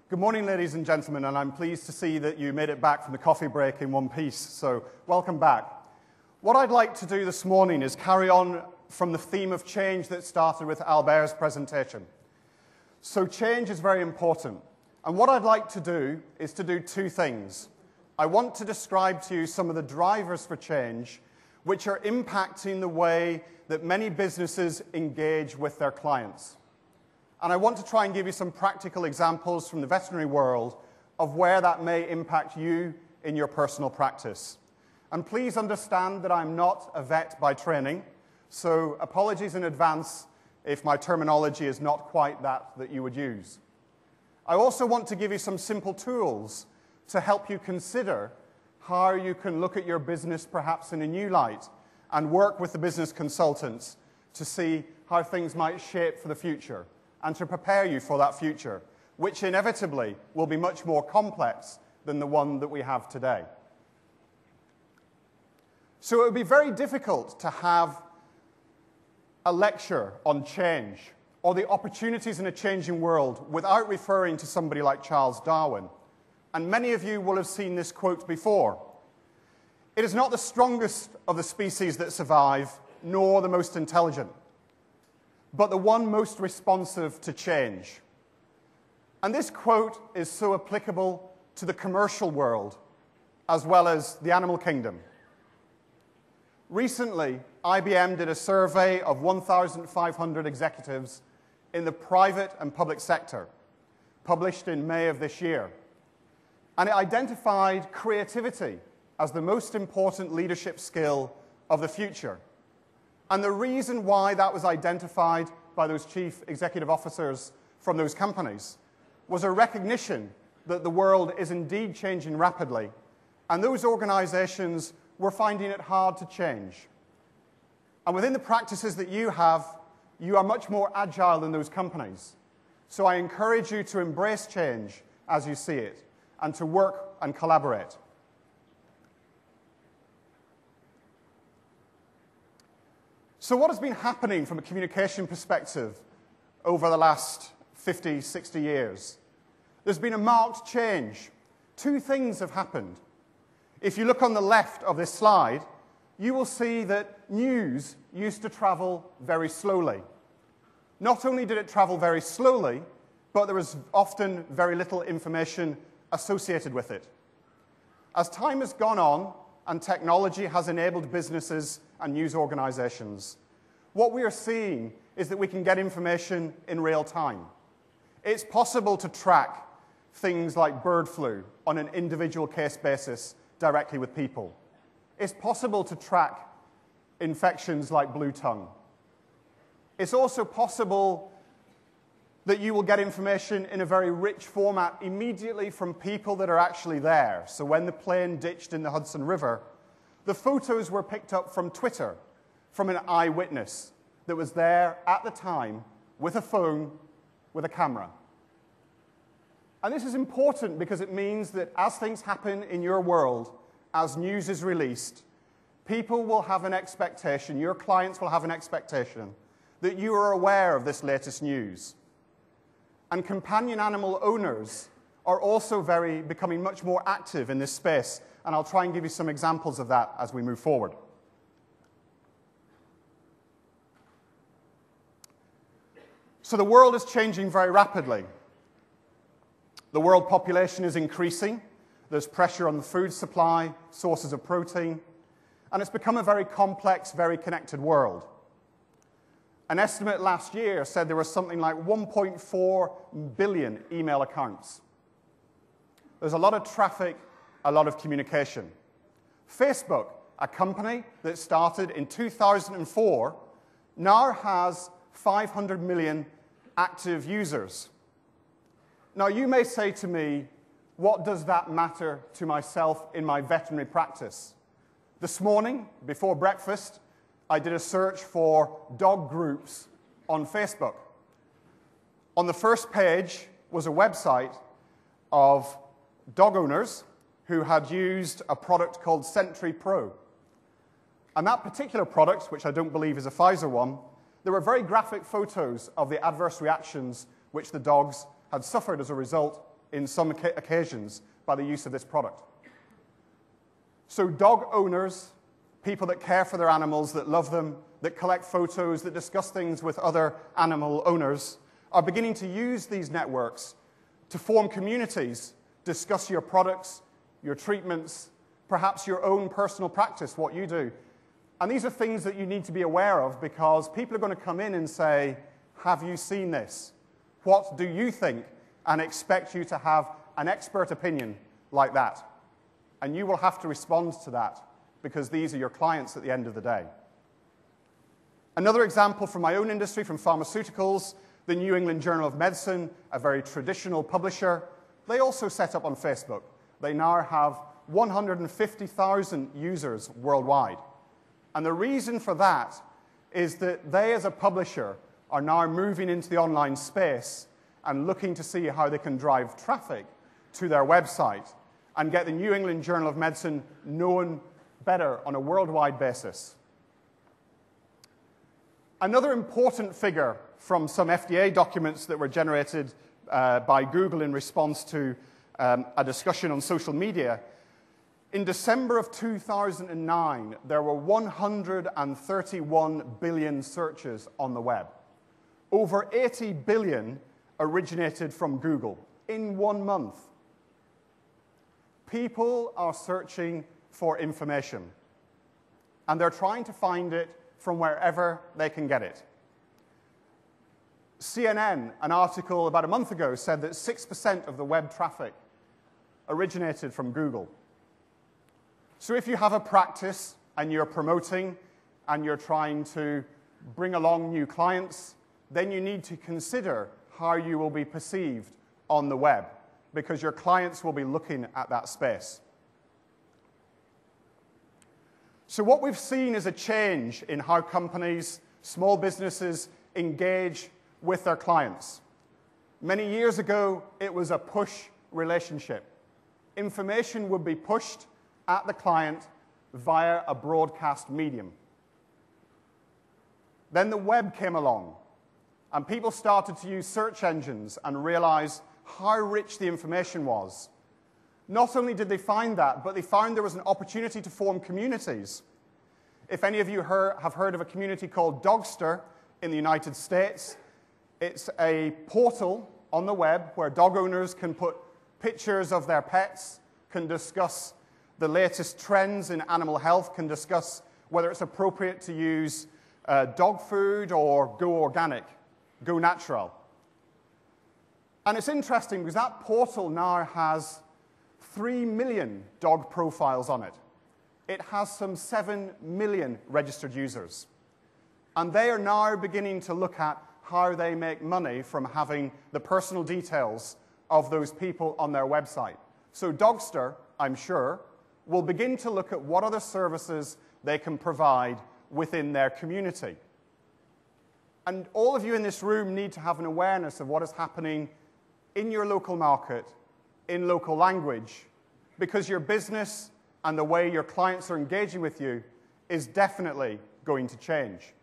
Good morning, ladies and gentlemen, and I'm pleased to see that you made it back from the coffee break in one piece, so welcome back. What I'd like to do this morning is carry on from the theme of change that started with Albert's presentation. So change is very important, and what I'd like to do is to do two things. I want to describe to you some of the drivers for change which are impacting the way that many businesses engage with their clients. And I want to try and give you some practical examples from the veterinary world of where that may impact you in your personal practice. And please understand that I'm not a vet by training, so apologies in advance if my terminology is not quite that you would use. I also want to give you some simple tools to help you consider how you can look at your business perhaps in a new light and work with the business consultants to see how things might shape for the future, and to prepare you for that future, which inevitably will be much more complex than the one that we have today. So it would be very difficult to have a lecture on change or the opportunities in a changing world without referring to somebody like Charles Darwin. And many of you will have seen this quote before. It is not the strongest of the species that survive, nor the most intelligent, but the one most responsive to change. And this quote is so applicable to the commercial world as well as the animal kingdom. Recently, IBM did a survey of 1,500 executives in the private and public sector, published in May of this year. And it identified creativity as the most important leadership skill of the future. And the reason why that was identified by those chief executive officers from those companies was a recognition that the world is indeed changing rapidly, and those organizations were finding it hard to change. And within the practices that you have, you are much more agile than those companies. So I encourage you to embrace change as you see it, and to work and collaborate. So what has been happening from a communication perspective over the last 50, 60 years? There's been a marked change. Two things have happened. If you look on the left of this slide, you will see that news used to travel very slowly. Not only did it travel very slowly, but there was often very little information associated with it. As time has gone on and technology has enabled businesses and news organizations, what we are seeing is that we can get information in real time. It's possible to track things like bird flu on an individual case basis directly with people. It's possible to track infections like blue tongue. It's also possible that you will get information in a very rich format immediately from people that are actually there. So when the plane ditched in the Hudson River, the photos were picked up from Twitter, from an eyewitness that was there at the time with a phone, with a camera. And this is important because it means that as things happen in your world, as news is released, people will have an expectation, your clients will have an expectation, that you are aware of this latest news. And companion animal owners are also becoming much more active in this space, and I'll try and give you some examples of that as we move forward. So the world is changing very rapidly. The world population is increasing. There's pressure on the food supply, sources of protein, and it's become a very complex, very connected world. An estimate last year said there was something like 1.4 billion email accounts. There's a lot of traffic, a lot of communication. Facebook, a company that started in 2004, now has 500 million active users. Now, you may say to me, what does that matter to myself in my veterinary practice? This morning, before breakfast, I did a search for dog groups on Facebook. On the first page was a website of dog owners who had used a product called Sentry Pro. And that particular product, which I don't believe is a Pfizer one, there were very graphic photos of the adverse reactions which the dogs had suffered as a result in some occasions by the use of this product. So dog owners, people that care for their animals, that love them, that collect photos, that discuss things with other animal owners, are beginning to use these networks to form communities, discuss your products, your treatments, perhaps your own personal practice, what you do. And these are things that you need to be aware of, because people are going to come in and say, have you seen this? What do you think? And expect you to have an expert opinion like that. And you will have to respond to that, because these are your clients at the end of the day. Another example from my own industry, from pharmaceuticals, the New England Journal of Medicine, a very traditional publisher, they also set up on Facebook. They now have 150,000 users worldwide. And the reason for that is that they, as a publisher, are now moving into the online space and looking to see how they can drive traffic to their website and get the New England Journal of Medicine known better on a worldwide basis. Another important figure from some FDA documents that were generated by Google in response to a discussion on social media. In December of 2009, there were 131 billion searches on the web. Over 80 billion originated from Google in 1 month. People are searching for information, and they're trying to find it from wherever they can get it. CNN, an article about a month ago, said that 6% of the web traffic originated from Google. So if you have a practice and you're promoting and you're trying to bring along new clients, then you need to consider how you will be perceived on the web, because your clients will be looking at that space. So what we've seen is a change in how companies, small businesses, engage with their clients. Many years ago, it was a push relationship. Information would be pushed at the client via a broadcast medium. Then the web came along, and people started to use search engines and realize how rich the information was. Not only did they find that, but they found there was an opportunity to form communities. If any of you have heard of a community called Dogster in the United States, it's a portal on the web where dog owners can put pictures of their pets, can discuss the latest trends in animal health, can discuss whether it's appropriate to use dog food or go organic, go natural. And it's interesting because that portal now has 3 million dog profiles on it. It has some 7 million registered users. And they are now beginning to look at how they make money from having the personal details of those people on their website. So Dogster, I'm sure, will begin to look at what other services they can provide within their community. And all of you in this room need to have an awareness of what is happening in your local market, in local language, because your business and the way your clients are engaging with you is definitely going to change.